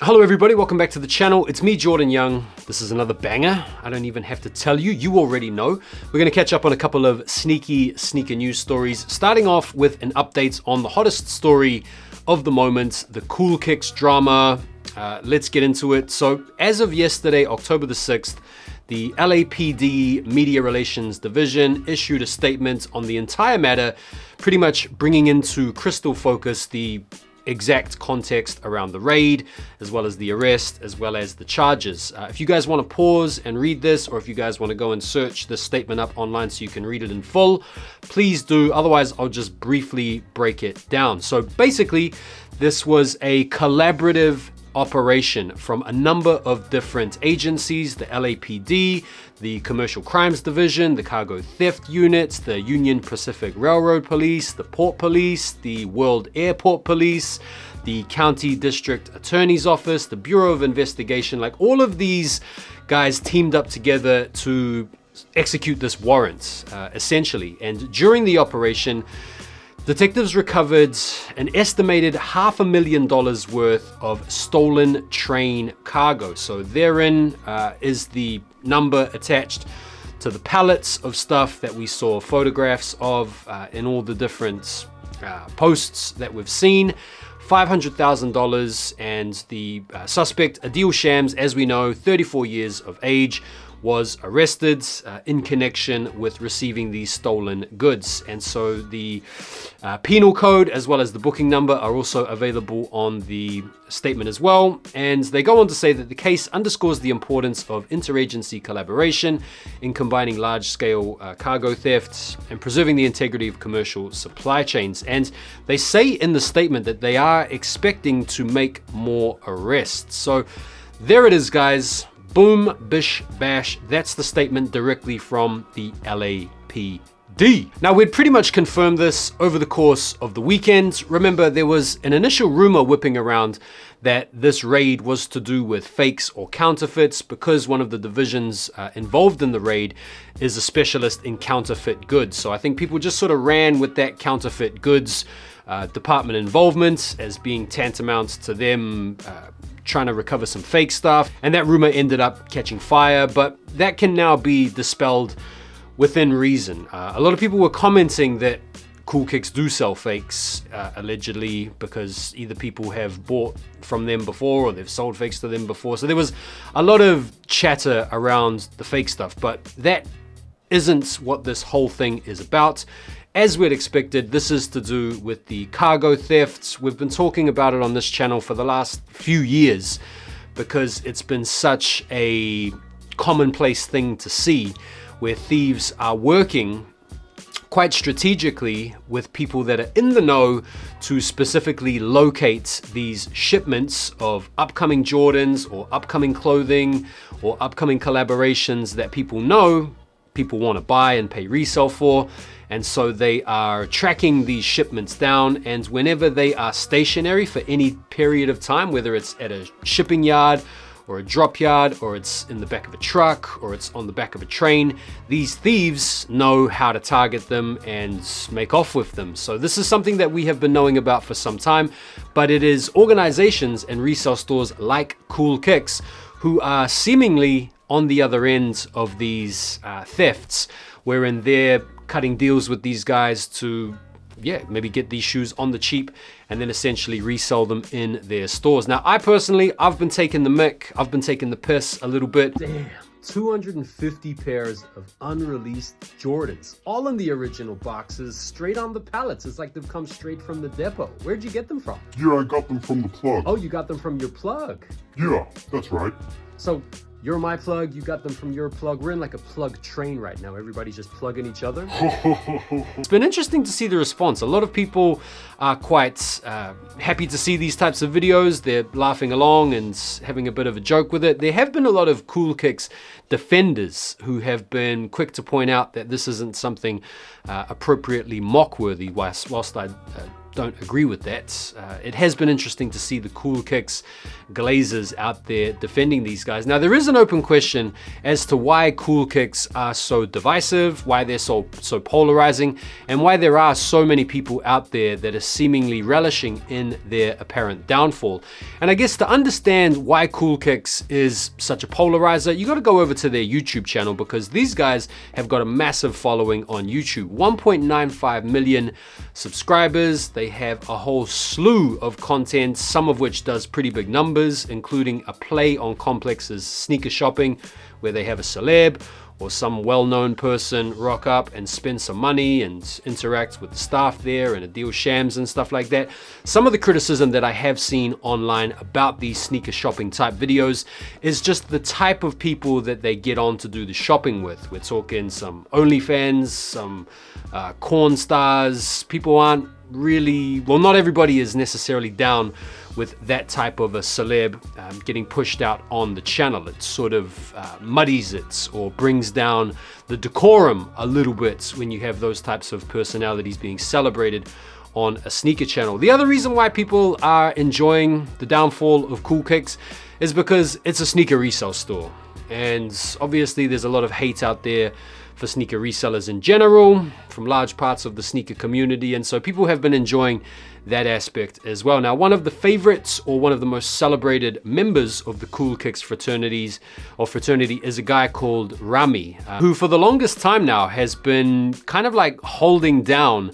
Hello everybody, welcome back to the channel. It's me, Jordan Young. This is another banger. I don't even have to tell you, you already know. We're gonna catch up on a couple of sneaker news stories, starting off with an update on the hottest story of the moment, the Cool Kicks drama. Let's get into it. So as of yesterday, October the 6th, the LAPD Media Relations Division issued a statement on the entire matter, pretty much bringing into crystal focus the exact context around the raid, as well as the arrest, as well as the charges. If you guys want to pause and read this, or if you guys want to go and search this statement up online so you can read it in full, please do. Otherwise, I'll just briefly break it down. So basically, this was a collaborative operation from a number of different agencies: the LAPD, the Commercial Crimes Division, the Cargo Theft Unit, the Union Pacific Railroad Police, the Port Police, the World Airport Police, the County District Attorney's Office, the Bureau of Investigation. Like, all of these guys teamed up together to execute this warrant, essentially. And during the operation, detectives recovered an estimated $500,000 worth of stolen train cargo. So therein is the number attached to the pallets of stuff that we saw photographs of in all the different posts that we've seen. $500,000, and the suspect, Adil Shams, as we know, 34 years of age, was arrested in connection with receiving these stolen goods. And so the penal code as well as the booking number are also available on the statement as well. And they go on to say that the case underscores the importance of interagency collaboration in combining large-scale cargo thefts and preserving the integrity of commercial supply chains. And they say in the statement that they are expecting to make more arrests. So there it is, guys. Boom, bish, bash. That's the statement directly from the LAPD. Now, we'd pretty much confirmed this over the course of the weekend. Remember, there was an initial rumor whipping around that this raid was to do with fakes or counterfeits, because one of the divisions involved in the raid is a specialist in counterfeit goods. So I think people just sort of ran with that counterfeit goods department involvement as being tantamount to them trying to recover some fake stuff, and that rumor ended up catching fire, but that can now be dispelled within reason. A lot of people were commenting that Cool Kicks do sell fakes, allegedly, because either people have bought from them before or they've sold fakes to them before. So there was a lot of chatter around the fake stuff, but that isn't what this whole thing is about. As we'd expected, this is to do with the cargo thefts. We've been talking about it on this channel for the last few years because it's been such a commonplace thing to see, where thieves are working quite strategically with people that are in the know to specifically locate these shipments of upcoming Jordans or upcoming clothing or upcoming collaborations that people know people want to buy and pay resale for. And so they are tracking these shipments down, and whenever they are stationary for any period of time, whether it's at a shipping yard or a drop yard, or it's in the back of a truck, or it's on the back of a train, these thieves know how to target them and make off with them. So this is something that we have been knowing about for some time, but it is organizations and resale stores like Cool Kicks who are seemingly on the other end of these thefts, wherein they're cutting deals with these guys to, maybe get these shoes on the cheap and then essentially resell them in their stores. Now, I've been taking the mick, I've been taking the piss a little bit. Damn, 250 pairs of unreleased Jordans, all in the original boxes, straight on the pallets. It's like they've come straight from the depot. Where'd you get them from? Yeah, I got them from the plug. Oh, you got them from your plug? Yeah, that's right. So you're my plug, you got them from your plug. We're in like a plug train right now. Everybody's just plugging each other. It's been interesting to see the response. A lot of people are quite happy to see these types of videos. They're laughing along and having a bit of a joke with it. There have been a lot of Cool Kicks defenders who have been quick to point out that this isn't something appropriately mock-worthy, whilst I don't agree with that. It has been interesting to see the Cool Kicks glazers out there defending these guys. Now, there is an open question as to why Cool Kicks are so divisive, why they're so polarizing, and why there are so many people out there that are seemingly relishing in their apparent downfall. And I guess to understand why Cool Kicks is such a polarizer, you got to go over to their YouTube channel, because these guys have got a massive following on YouTube. 1.95 million subscribers. They have a whole slew of content, some of which does pretty big numbers, including a play on Complex's sneaker shopping, where they have a celeb or some well-known person rock up and spend some money and interact with the staff there and Adil Shams and stuff like that. Some of the criticism that I have seen online about these sneaker shopping type videos is just the type of people that they get on to do the shopping with. We're talking some OnlyFans, some corn stars. People aren't really, well, not everybody is necessarily down with that type of a celeb getting pushed out on the channel. It sort of muddies it or brings down the decorum a little bit when you have those types of personalities being celebrated on a sneaker channel. The other reason why people are enjoying the downfall of Cool Kicks is because it's a sneaker resale store. And obviously there's a lot of hate out there for sneaker resellers in general from large parts of the sneaker community, and so people have been enjoying that aspect as well. Now, one of the favorites or one of the most celebrated members of the Cool Kicks fraternity is a guy called Rami, who for the longest time now has been kind of like holding down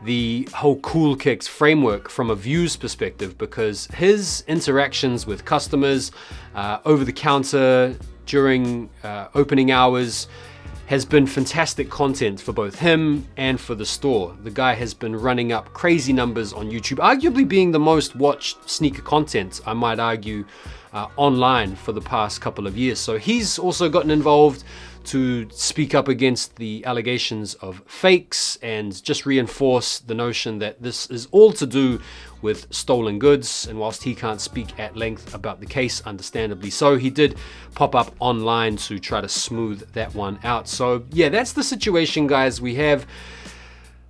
the whole Cool Kicks framework from a views perspective, because his interactions with customers over the counter during opening hours has been fantastic content for both him and for the store. The guy has been running up crazy numbers on YouTube, arguably being the most watched sneaker content, I might argue, online for the past couple of years. So he's also gotten involved to speak up against the allegations of fakes and just reinforce the notion that this is all to do with stolen goods. And whilst he can't speak at length about the case, understandably so, he did pop up online to try to smooth that one out. So yeah, that's the situation, guys. We have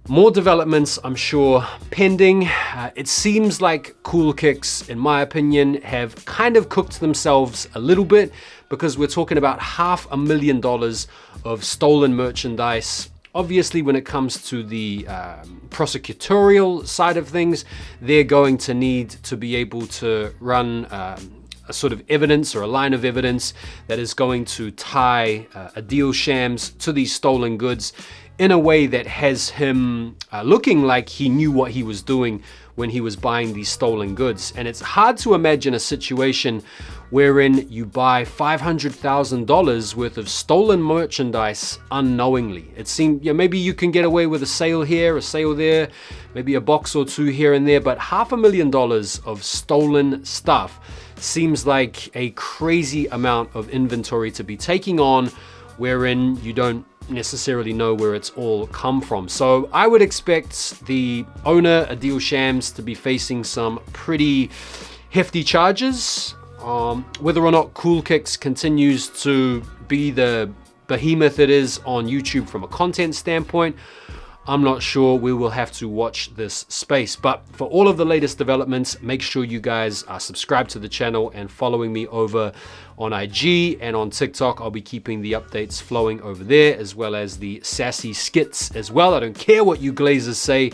more developments, I'm sure, pending. It seems like Cool Kicks, in my opinion, have kind of cooked themselves a little bit, because we're talking about $500,000 of stolen merchandise. Obviously, when it comes to the prosecutorial side of things, they're going to need to be able to run a sort of evidence or a line of evidence that is going to tie Adil Shams to these stolen goods in a way that has him looking like he knew what he was doing when he was buying these stolen goods. And it's hard to imagine a situation wherein you buy $500,000 worth of stolen merchandise unknowingly. It seemed, yeah, maybe you can get away with a sale here, a sale there, maybe a box or two here and there, but $500,000 of stolen stuff seems like a crazy amount of inventory to be taking on, wherein you don't necessarily know where it's all come from. So I would expect the owner, Adil Shams, to be facing some pretty hefty charges. Whether or not Cool Kicks continues to be the behemoth it is on YouTube from a content standpoint, I'm not sure. We will have to watch this space. But for all of the latest developments, make sure you guys are subscribed to the channel and following me over on IG and on TikTok. I'll be keeping the updates flowing over there, as well as the sassy skits as well. I don't care what you glazers say.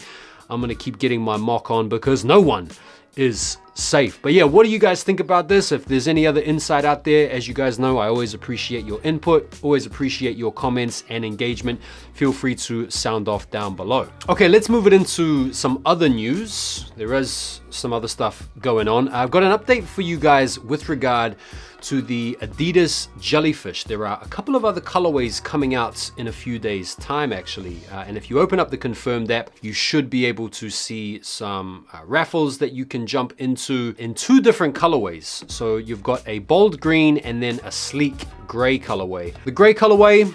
I'm going to keep getting my mock on, because no one is safe. But yeah, what do you guys think about this? If there's any other insight out there, as you guys know, I always appreciate your input, always appreciate your comments and engagement. Feel free to sound off down below. Okay, let's move it into some other news. There is some other stuff going on. I've got an update for you guys with regard to the Adidas Jellyfish. There are a couple of other colorways coming out in a few days time, actually. And if you open up the Confirmed app, you should be able to see some raffles that you can jump into in two different colorways. So you've got a bold green and then a sleek gray colorway. The gray colorway,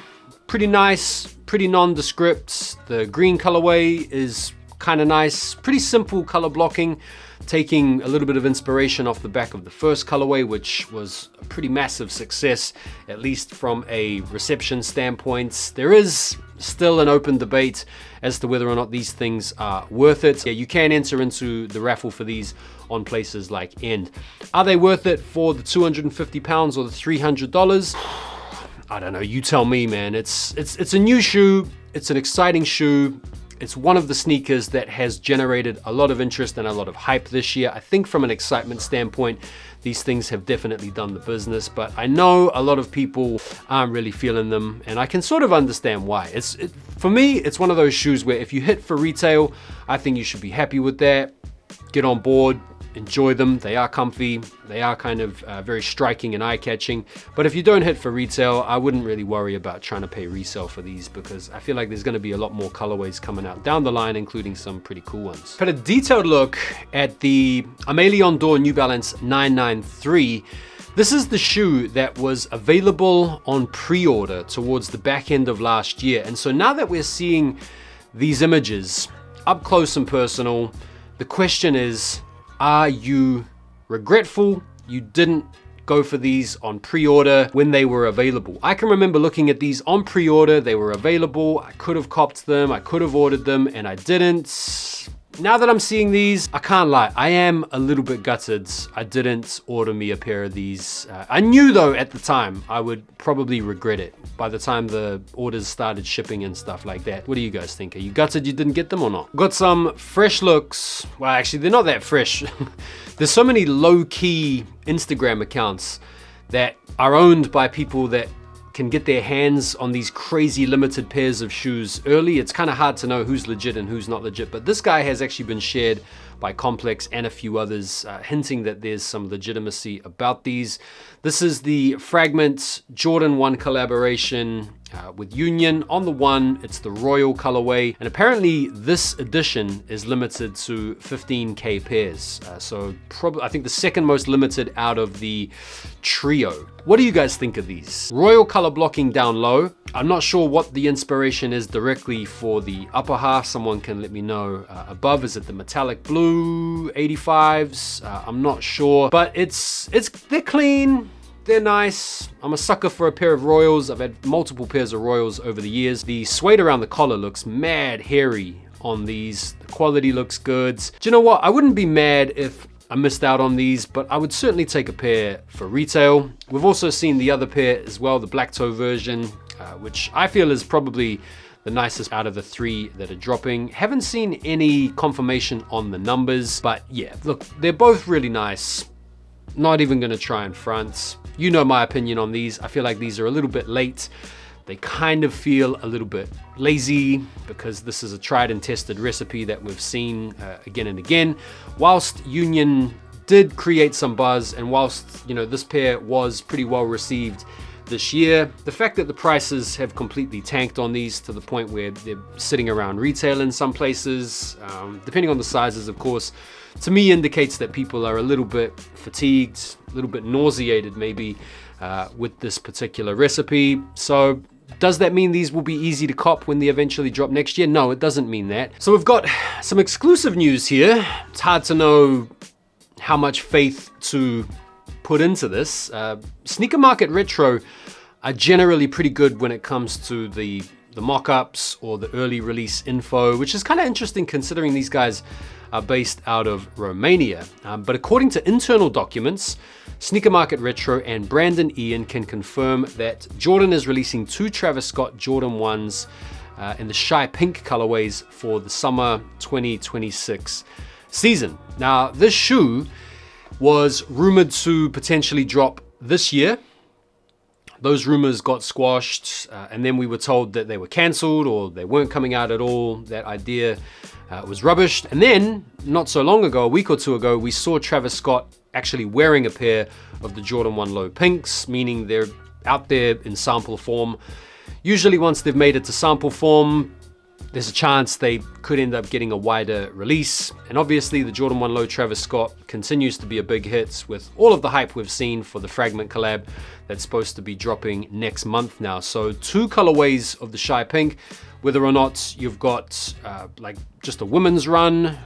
pretty nice, pretty nondescript. The green colorway is kind of nice, pretty simple color blocking. taking a little bit of inspiration off the back of the first colorway, which was a pretty massive success, at least from a reception standpoint. There is still an open debate as to whether or not these things are worth it. Yeah, you can enter into the raffle for these on places like End. Are they worth it for the 250 pounds or the $300? I don't know, you tell me, man. It's a new shoe, it's an exciting shoe. It's one of the sneakers that has generated a lot of interest and a lot of hype this year. I think from an excitement standpoint, these things have definitely done the business, but I know a lot of people aren't really feeling them, and I can sort of understand why. For me, it's one of those shoes where if you hit for retail, I think you should be happy with that. Get on board, enjoy them. They are comfy. They are kind of very striking and eye-catching. But if you don't hit for retail, I wouldn't really worry about trying to pay resale for these, because I feel like there's going to be a lot more colorways coming out down the line, including some pretty cool ones. Had a detailed look at the Amélie d'Or New Balance 993. This is the shoe that was available on pre-order towards the back end of last year. And so now that we're seeing these images up close and personal, the question is, are you regretful you didn't go for these on pre-order when they were available? I can remember looking at these on pre-order, they were available, I could have copped them, I could have ordered them, and I didn't. Now that I'm seeing these, I can't lie, I am a little bit gutted I didn't order me a pair of these. I knew though at the time I would probably regret it by the time the orders started shipping and stuff like that. What do you guys think? Are you gutted you didn't get them or not? Got some fresh looks. Well, actually, they're not that fresh. There's so many low-key Instagram accounts that are owned by people that can get their hands on these crazy limited pairs of shoes early. It's kind of hard to know who's legit and who's not legit, but this guy has actually been shared by Complex and a few others, hinting that there's some legitimacy about these. This is the Fragment Jordan 1 collaboration with Union. On the one, it's the Royal colorway, and apparently this edition is limited to 15K pairs. So probably, I think the second most limited out of the trio. What do you guys think of these? Royal color blocking down low. I'm not sure what the inspiration is directly for the upper half. Someone can let me know above. Is it the metallic blue 85s? I'm not sure, but they're clean. They're nice. I'm a sucker for a pair of Royals. I've had multiple pairs of Royals over the years. The suede around the collar looks mad hairy on these. The quality looks good. Do you know what? I wouldn't be mad if I missed out on these, but I would certainly take a pair for retail. We've also seen the other pair as well, the black toe version, which I feel is probably the nicest out of the three that are dropping. Haven't seen any confirmation on the numbers, but yeah, look, they're both really nice. Not even gonna try and front. You know my opinion on these. I feel like these are a little bit late. They kind of feel a little bit lazy because this is a tried and tested recipe that we've seen again and again. Whilst Union did create some buzz, and whilst this pair was pretty well received this year, the fact that the prices have completely tanked on these to the point where they're sitting around retail in some places, depending on the sizes, of course, to me indicates that people are a little bit fatigued, a little bit nauseated maybe with this particular recipe. So does that mean these will be easy to cop when they eventually drop next year? No, it doesn't mean that. So we've got some exclusive news here. It's hard to know how much faith to put into this. Sneaker Market Retro are generally pretty good when it comes to the mock-ups or the early release info, which is kind of interesting considering these guys are based out of Romania. But according to internal documents, Sneaker Market Retro and Brandon Ian can confirm that Jordan is releasing 2 Travis Scott Jordan 1s in the Shy Pink colorways for the summer 2026 season. Now, this shoe was rumored to potentially drop this year. Those rumors got squashed, and then we were told that they were canceled or they weren't coming out at all. That idea was rubbish. And then, not so long ago, a week or two ago, we saw Travis Scott actually wearing a pair of the Jordan 1 Low Pinks, meaning they're out there in sample form. Usually once they've made it to sample form, there's a chance they could end up getting a wider release. And obviously the Jordan 1 Low Travis Scott continues to be a big hit with all of the hype we've seen for the Fragment collab that's supposed to be dropping next month now. So 2 colorways of the Shy Pink, whether or not you've got like just a women's run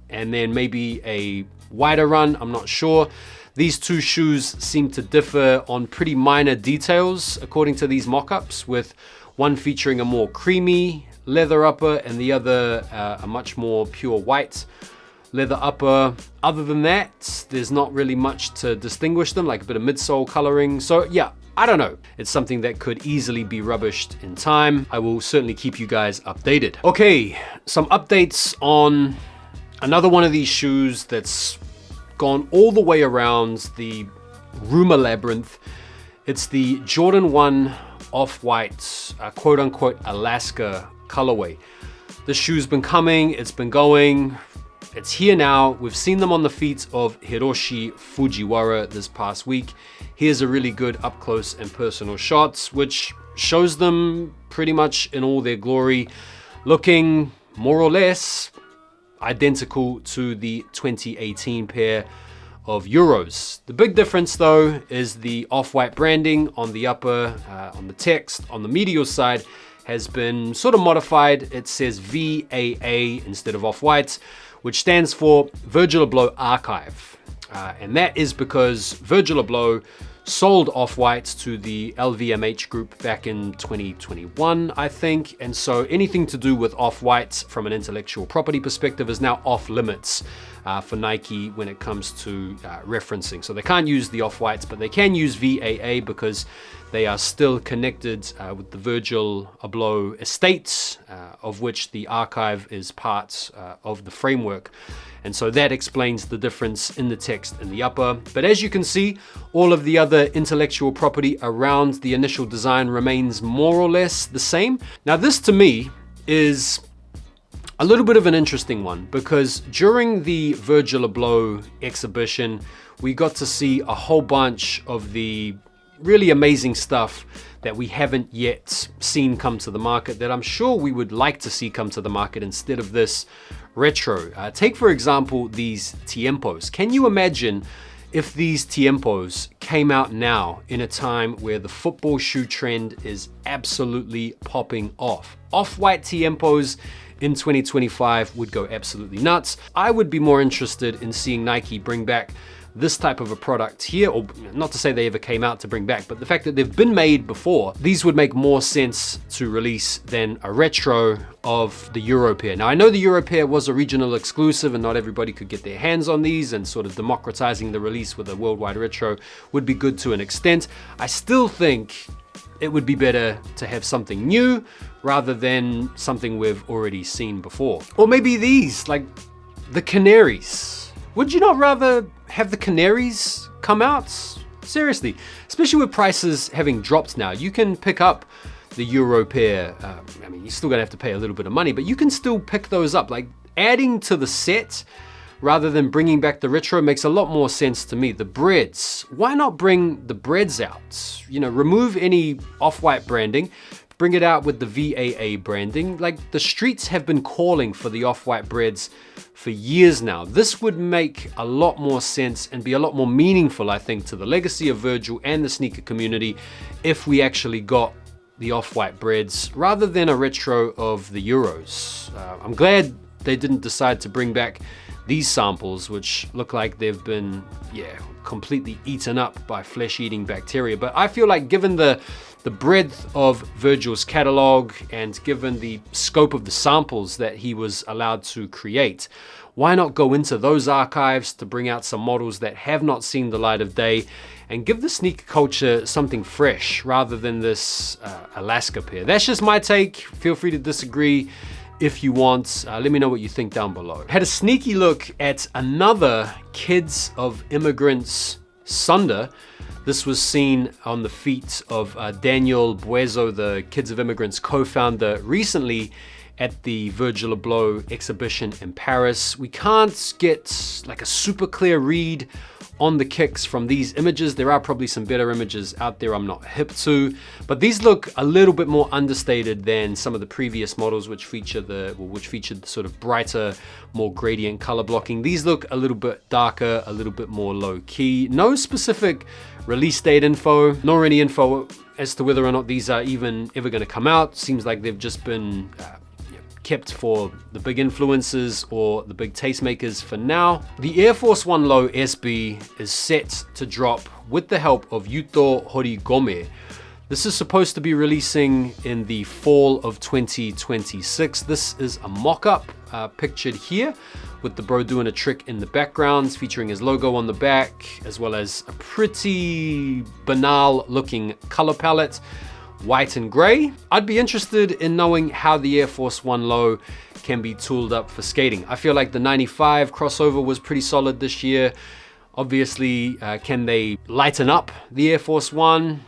and then maybe a wider run, I'm not sure. These two shoes seem to differ on pretty minor details according to these mock-ups, with one featuring a more creamy leather upper and the other a much more pure white leather upper. Other than that, there's not really much to distinguish them, like a bit of midsole coloring. So yeah, I don't know. It's something that could easily be rubbished in time. I will certainly keep you guys updated. Okay, some updates on another one of these shoes that's gone all the way around the rumor labyrinth. It's the Jordan 1 Off-White, quote unquote, Alaska colorway. This shoe's been coming, it's been going, it's here now. We've seen them on the feet of Hiroshi Fujiwara this past week. Here's a really good up close and personal shot, which shows them pretty much in all their glory, looking more or less identical to the 2018 pair of Euros. The big difference though is the off-white branding on the upper, on the text, on the medial side has been sort of modified. It says VAA instead of off-white, which stands for Virgil Abloh Archive. And that is because Virgil Abloh sold Off-White to the LVMH group back in 2021, I think. And so anything to do with Off-White from an intellectual property perspective is now off limits for Nike when it comes to referencing. So they can't use the Off-Whites, but they can use VAA because they are still connected with the Virgil Abloh estate, of which the archive is part of the framework. And so that explains the difference in the text in the upper. But as you can see, all of the other intellectual property around the initial design remains more or less the same. Now this to me is a little bit of an interesting one, because during the Virgil Abloh exhibition, we got to see a whole bunch of the really amazing stuff that we haven't yet seen come to the market that I'm sure we would like to see come to the market instead of this retro. Take for example these Tiempos. Can you imagine if these Tiempos came out now in a time where the football shoe trend is absolutely popping off? Off-white Tiempos in 2025 would go absolutely nuts. I would be more interested in seeing Nike bring back this type of a product here, or not to say they ever came out to bring back, but the fact that they've been made before, these would make more sense to release than a retro of the Euro pair. Now I know the Euro pair was a regional exclusive and not everybody could get their hands on these, and sort of democratizing the release with a worldwide retro would be good to an extent. I still think it would be better to have something new rather than something we've already seen before. Or maybe these, like the Canaries. Would you not rather have the Canaries come out? Seriously, especially with prices having dropped now. You can pick up the Euro pair. I mean, you're still gonna have to pay a little bit of money, but you can still pick those up. Like adding to the set rather than bringing back the retro makes a lot more sense to me. The breads, why not bring the breads out? You know, remove any off-white branding, bring it out with the VAA branding. Like the streets have been calling for the off-white breads for years now. This would make a lot more sense and be a lot more meaningful, I think, to the legacy of Virgil and the sneaker community if we actually got the off-white breads rather than a retro of the Euros. I'm glad they didn't decide to bring back these samples, which look like they've been, completely eaten up by flesh-eating bacteria. But I feel like given the breadth of Virgil's catalog and given the scope of the samples that he was allowed to create, why not go into those archives to bring out some models that have not seen the light of day and give the sneaker culture something fresh rather than this Alaska pair? That's just my take. Feel free to disagree if you want. Let me know what you think down below. Had a sneaky look at another Kids of Immigrants Sunder. This was seen on the feet of Daniel Buezo, the Kids of Immigrants co-founder, recently at the Virgil Abloh exhibition in Paris. We can't get like a super clear read on the kicks from these images. There are probably some better images out there I'm not hip to, but these look a little bit more understated than some of the previous models which featured the sort of brighter, more gradient color blocking. These look a little bit darker, a little bit more low key. No specific release date info, nor any info as to whether or not these are even ever going to come out. Seems like they've just been kept for the big influencers or the big tastemakers for now. The Air Force One Low SB is set to drop with the help of Yuto Horigome. This is supposed to be releasing in the fall of 2026. This is a mock-up pictured here with the bro doing a trick in the background, featuring his logo on the back, as well as a pretty banal looking color palette, white and gray. I'd be interested in knowing how the Air Force One Low can be tooled up for skating. I feel like the 95 crossover was pretty solid this year. Obviously, can they lighten up the Air Force One?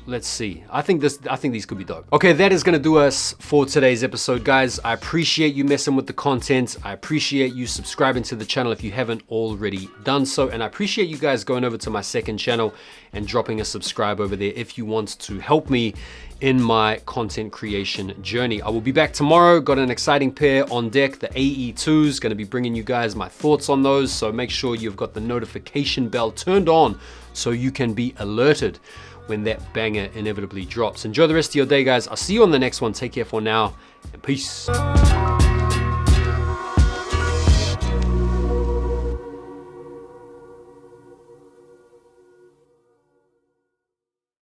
Let's see. I think these could be dope. Okay, that is gonna do us for today's episode, guys. I appreciate you messing with the content. I appreciate you subscribing to the channel if you haven't already done so. And I appreciate you guys going over to my second channel and dropping a subscribe over there if you want to help me in my content creation journey. I will be back tomorrow. Got an exciting pair on deck, the AE2s. Gonna be bringing you guys my thoughts on those. So make sure you've got the notification bell turned on so you can be alerted when that banger inevitably drops. Enjoy the rest of your day, guys. I'll see you on the next one. Take care for now, and peace.